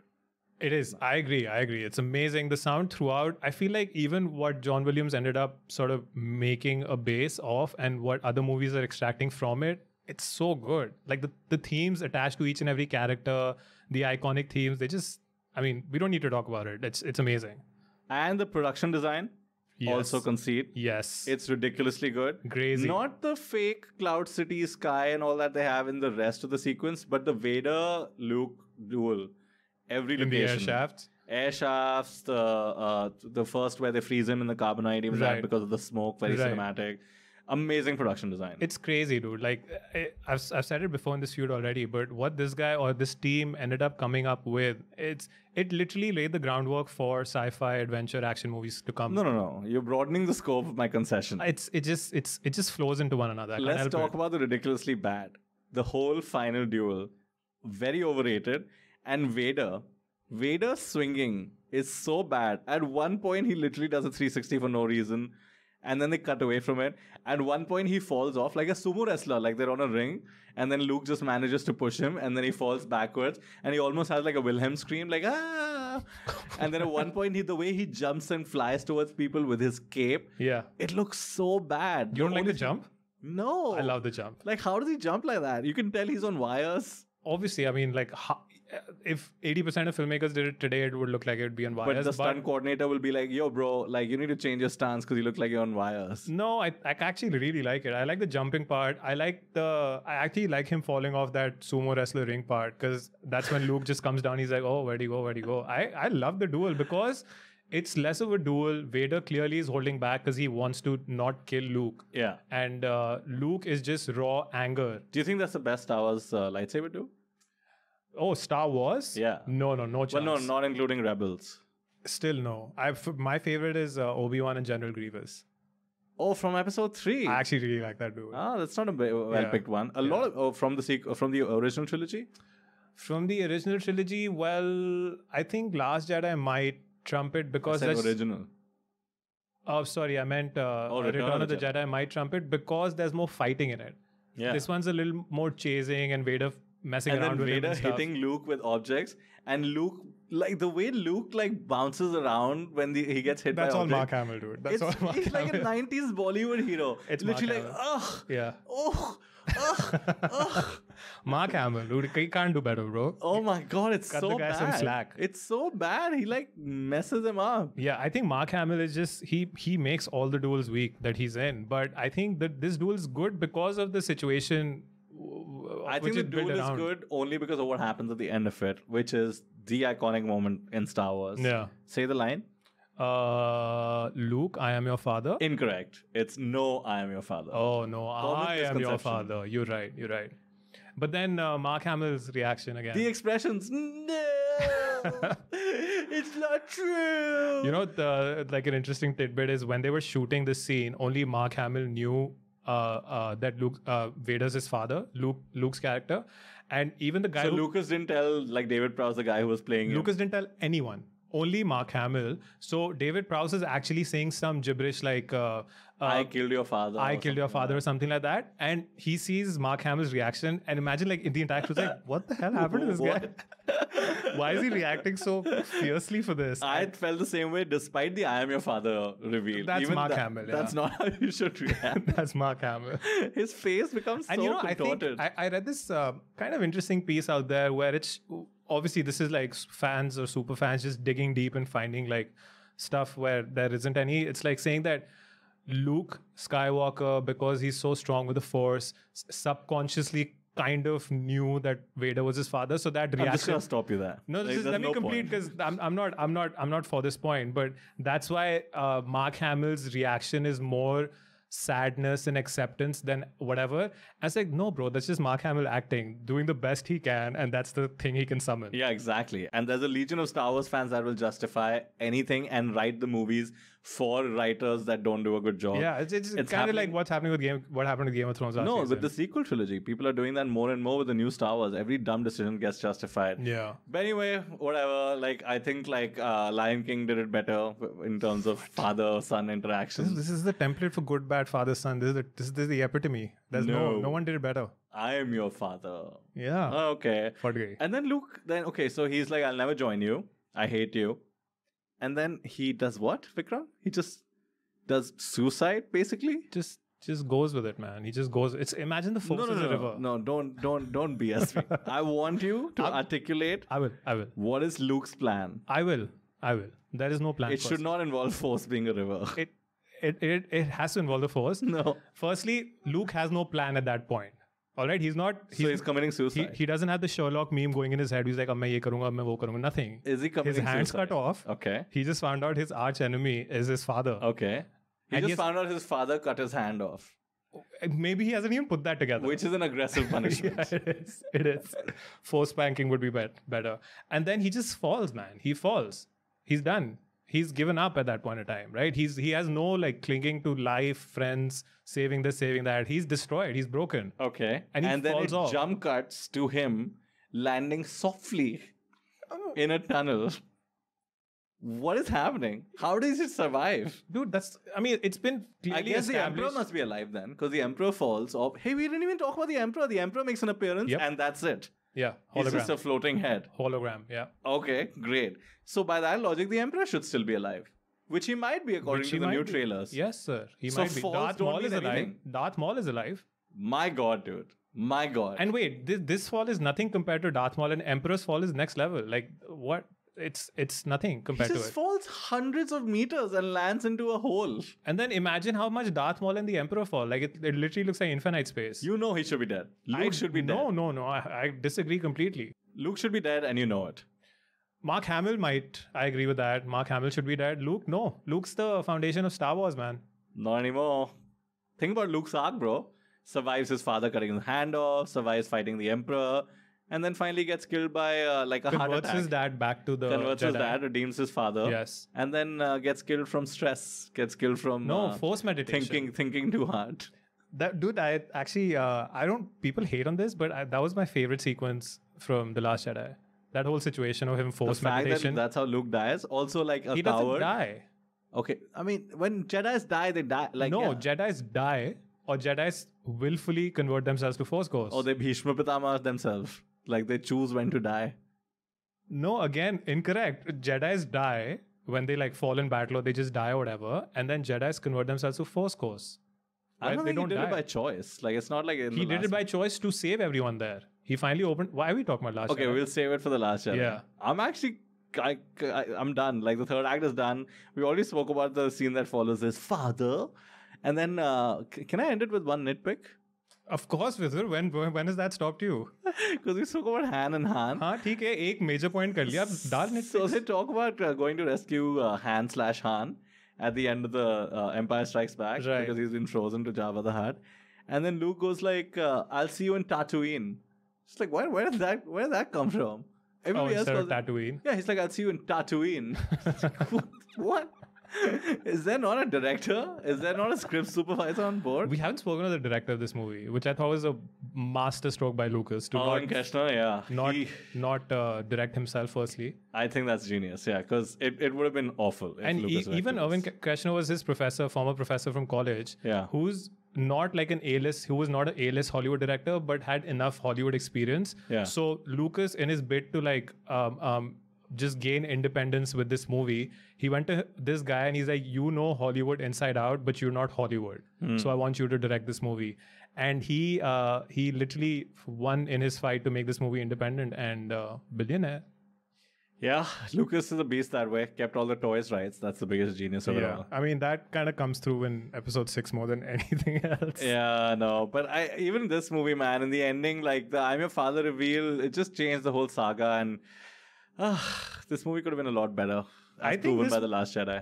It is. I agree. It's amazing. The sound throughout, I feel like even what John Williams ended up sort of making a base of and what other movies are extracting from it, it's so good. Like the themes attached to each and every character, the iconic themes, we don't need to talk about it. It's amazing. And the production design, also concede. Yes. It's ridiculously good. Crazy. Not the fake Cloud City sky and all that they have in the rest of the sequence, but the Vader Luke duel. Every location. In the air shafts. Air shafts, the first where they freeze him in the carbonite, even that because of the smoke, very cinematic. Amazing production design. It's crazy, dude. Like, I've said it before in this feud already, but what this guy or this team ended up coming up with, it literally laid the groundwork for sci-fi, adventure, action movies to come. No. You're broadening the scope of my concession. It just flows into one another. Let's talk about the ridiculously bad. The whole final duel, very overrated. And Vader's swinging is so bad. At one point, he literally does a 360 for no reason. And then they cut away from it. At one point, he falls off like a sumo wrestler, like they're on a ring. And then Luke just manages to push him. And then he falls backwards. And he almost has like a Wilhelm scream, like, ah. And then at one point, the way he jumps and flies towards people with his cape. Yeah. It looks so bad. You don't like the jump? No. I love the jump. Like, how does he jump like that? You can tell he's on wires. Obviously, I mean, like, if 80% of filmmakers did it today, it would look like it would be on wires. But the stunt coordinator will be like, yo, bro, like, you need to change your stance because you look like you're on wires. No, I actually really like it. I like the jumping part. I actually like him falling off that sumo wrestler ring part because that's when Luke just comes down. He's like, oh, where'd he go? I love the duel because it's less of a duel. Vader clearly is holding back because he wants to not kill Luke. Yeah. And Luke is just raw anger. Do you think that's the best Star Wars lightsaber duel? Oh, Star Wars? Yeah. No chance. Well, no, not including Rebels. Still no. My favorite is Obi-Wan and General Grievous. Oh, from episode 3. I actually really like that duel. Ah, that's not a well-picked one. A lot of from the original trilogy? From the original trilogy, well, I think Last Jedi might trump it because that's original. Oh, sorry, I meant Return of the Jedi might trump it because there's more fighting in it. Yeah. This one's a little more chasing and Vader messing around with him and stuff. Hitting Luke with objects, and Luke, like the way Luke like bounces around when he gets hit That's by all objects. Mark Hamill, dude. That's all Mark He's Hamill. like a 90s Bollywood hero. It's literally Mark like, ugh, yeah. ugh. Mark Hamill, dude, he can't do better, bro. Oh my god, it's Cut so the guy some bad. slack. It's so bad. He like messes him up. Yeah, I think Mark Hamill is just he makes all the duels weak that he's in. But I think that this duel is good because of the situation. I think the duel is good only because of what happens at the end of it, which is the iconic moment in Star Wars. Yeah. Say the line. Luke, I am your father. Incorrect. It's no, I am your father. Oh no, Common I am your misconception. father. You're right. You're right. But then Mark Hamill's reaction again. The expressions, no, it's not true. You know, like an interesting tidbit is when they were shooting this scene, only Mark Hamill knew that Vader's his father, Luke's character, and even the guy. So Lucas didn't tell like David Prowse, the guy who was playing Lucas didn't tell anyone. Only Mark Hamill. So David Prowse is actually saying some gibberish like I killed your father. I killed your father or something like that. And he sees Mark Hamill's reaction and imagine like in the entire crew's like, what the hell happened to this guy? Why is he reacting so fiercely for this? I felt the same way despite the I am your father reveal. That's Mark Hamill. Yeah. That's not how you should react. That's Mark Hamill. His face becomes so And you know, contorted. I read this kind of interesting piece out there where it's obviously this is like fans or super fans just digging deep and finding like stuff where there isn't any. It's like saying that Luke Skywalker, because he's so strong with the Force, subconsciously kind of knew that Vader was his father. So that reaction. I'm just gonna stop you there. No, Like, let me complete because I'm not for this point. But that's why Mark Hamill's reaction is more sadness and acceptance than whatever. I was like, no, bro, that's just Mark Hamill acting, doing the best he can, and that's the thing he can summon. Yeah, exactly. And there's a legion of Star Wars fans that will justify anything and write the movies for writers that don't do a good job. Yeah, it's kind of like what happened with Game of Thrones last No, season. with the sequel trilogy, people are doing that more and more with the new Star Wars. Every dumb decision gets justified. Yeah. But anyway, whatever. Like I think Lion King did it better in terms of father-son interactions. This is the template for good, bad, father, son. This is the epitome. There's no one did it better. I am your father. Yeah. Okay. Forget. And then Luke, so he's like, I'll never join you. I hate you. And then he does what, Vikram? He just does suicide, basically? Just goes with it, man. He just goes. Imagine the Force is a river. No, don't BS me. I want you to articulate. I will. What is Luke's plan? I will. There is no plan. It should not involve Force being a river. It has to involve the Force. No. Firstly, Luke has no plan at that point. All right, he's committing suicide. He doesn't have the Sherlock meme going in his head. He's like, "Ab main ye karunga, ab main wo karunga." Nothing. Is he committing His hands suicide? cut off. Okay. He just found out his arch enemy is his father. Okay. He just found out his father cut his hand off. Maybe he hasn't even put that together. Which is an aggressive punishment. Yeah, it is. Force spanking would be better. And then he just falls, man. He falls. He's done. He's given up at that point in time, right? He has no like clinging to life, friends, saving this, saving that. He's destroyed. He's broken. Okay. And he then falls off. Jump cuts to him landing softly in a tunnel. What is happening? How does it survive? Dude, it's been clearly I guess the Emperor established. must be alive then, because the Emperor falls off. Hey, we didn't even talk about the Emperor. The Emperor makes an appearance, and that's it. Yeah, He's hologram. just a floating head. Hologram, yeah. Okay, great. So by that logic, the Emperor should still be alive, which he might be according to the new trailers. Yes, sir. He So might be. falls Darth don't Maul is mean alive. anything. Darth Maul is alive. My God, dude. My God. And wait, this fall is nothing compared to Darth Maul, and Emperor's fall is next level. Like what? It's nothing he compared to just it. falls hundreds of meters and lands into a hole. And then imagine how much Darth Maul and the Emperor fall. Like it literally looks like infinite space. You know he should be dead. Luke should be dead. No. I disagree completely. Luke should be dead, and you know it. Mark Hamill might. I agree with that. Mark Hamill should be dead. Luke, no. Luke's the foundation of Star Wars, man. Not anymore. Think about Luke's arc, bro. Survives his father cutting his hand off, survives fighting the Emperor, and then finally gets killed by a heart Converts attack. his dad back to the Converts his Jedi. dad, redeems his father. Yes. And then gets killed from stress. Gets killed from Force meditation. thinking too hard. That dude, I actually, I don't. People hate on this, but that was my favorite sequence from The Last Jedi. That whole situation of him The force fact meditation. that that's how Luke dies, also like a He coward. doesn't die. Okay, I mean when Jedi's die, they die. Like No, yeah. Jedi's die, or Jedi's willfully convert themselves to Force Ghosts. Or they Bhishma Pitamaha themselves. Like they choose when to die. No, again, incorrect. Jedi's die when they like fall in battle or they just die or whatever, and then Jedi's convert themselves to Force Ghosts. I don't They think he did die. it by choice. Like it's not like He did it by choice to save everyone there. He finally opened. Why are we talking about Last Okay, Jedi? we'll save it for the last Jedi. Yeah. I'm actually, I'm done. Like the third act is done. We already spoke about the scene that follows his father. And then, can I end it with one nitpick? Of course, Vidur. When has that stopped you? Because we spoke about Han and Han. हाँ ठीक है एक major point कर लिया अब डाल net So they talk about going to rescue Han at the end of the Empire Strikes Back Right. because he's been frozen to Jabba the Hutt, and then Luke goes like, "I'll see you in Tatooine." It's like, where did that come from? Everybody else instead of calls it- Tatooine. Yeah, he's like, "I'll see you in Tatooine." What? Is there not a director? Is there not a script supervisor on board? We haven't spoken of the director of this movie, which I thought was a master stroke by Lucas to Owen Keshner, yeah. not direct himself firstly. I think that's genius, yeah, because it would have been awful. If And Lucas even directed Owen this. Keshner was his former professor from college, Yeah. who's not like who was not an A-list Hollywood director, but had enough Hollywood experience. Yeah. So Lucas, in his bid to like just gain independence with this movie, he went to this guy and he's like, you know Hollywood inside out, but you're not Hollywood. So I want you to direct this movie. And he literally won in his fight to make this movie independent and billionaire. Yeah, Lucas is a beast that way. Kept all the toys rights. That's the biggest genius of it all. I mean, that kind of comes through in episode 6 more than anything else. Yeah, no, but even this movie, man, in the ending, like the I'm your father reveal, it just changed the whole saga, and this movie could have been a lot better. I As think proven this- by the Last Jedi.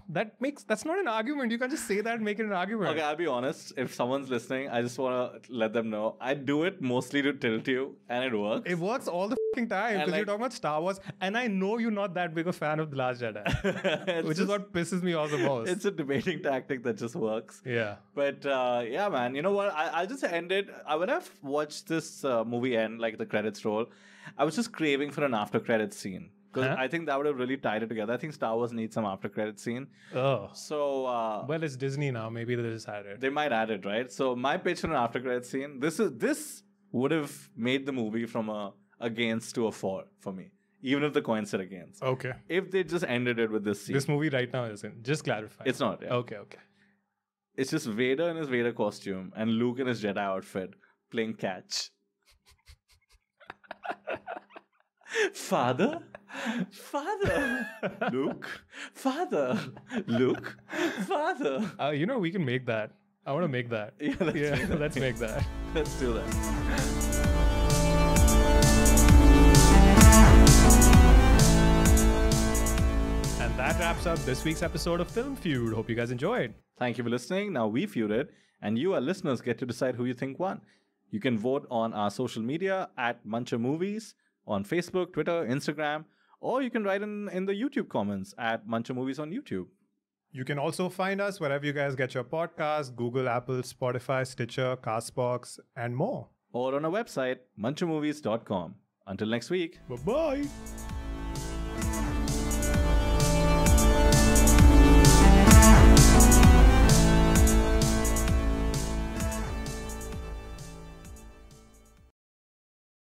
That's not an argument. You can't just say that and make it an argument. Okay, I'll be honest. If someone's listening, I just want to let them know I do it mostly to tilt you, and it works. It works all the fucking time And because you're like- talking about Star Wars, and I know you're not that big a fan of The Last Jedi, which is what pisses me off the most. It's a debating tactic that just works. Yeah. But yeah, man, you know what? I'll just end it. When I've watched this movie end, like the credits roll, I was just craving for an after credits scene. Because Huh? I think that would have really tied it together. I think Star Wars needs some after credits scene. Oh. So Well, it's Disney now. Maybe they just had it. they might add it, right? So my pitch for an after credits scene, this would have made the movie from a against to a for me. Even if the coin said against. Okay. If they just ended it with this scene. This movie right now isn't. Just clarify. It's not, yeah. Okay. It's just Vader in his Vader costume and Luke in his Jedi outfit playing catch. Father? Luke? Father? Luke? Father? We can make that. I want to make that. Yeah, let's make that. Let's make that. Let's do that. And that wraps up this week's episode of Film Feud. Hope you guys enjoyed. Thank you for listening. Now we feuded, and you, our listeners, get to decide who you think won. You can vote on our social media at Muncher Movies on Facebook, Twitter, Instagram, or you can write in the YouTube comments at Muncher Movies on YouTube. You can also find us wherever you guys get your podcasts: Google, Apple, Spotify, Stitcher, Castbox, and more. Or on our website, munchermovies.com. Until next week. Bye-bye.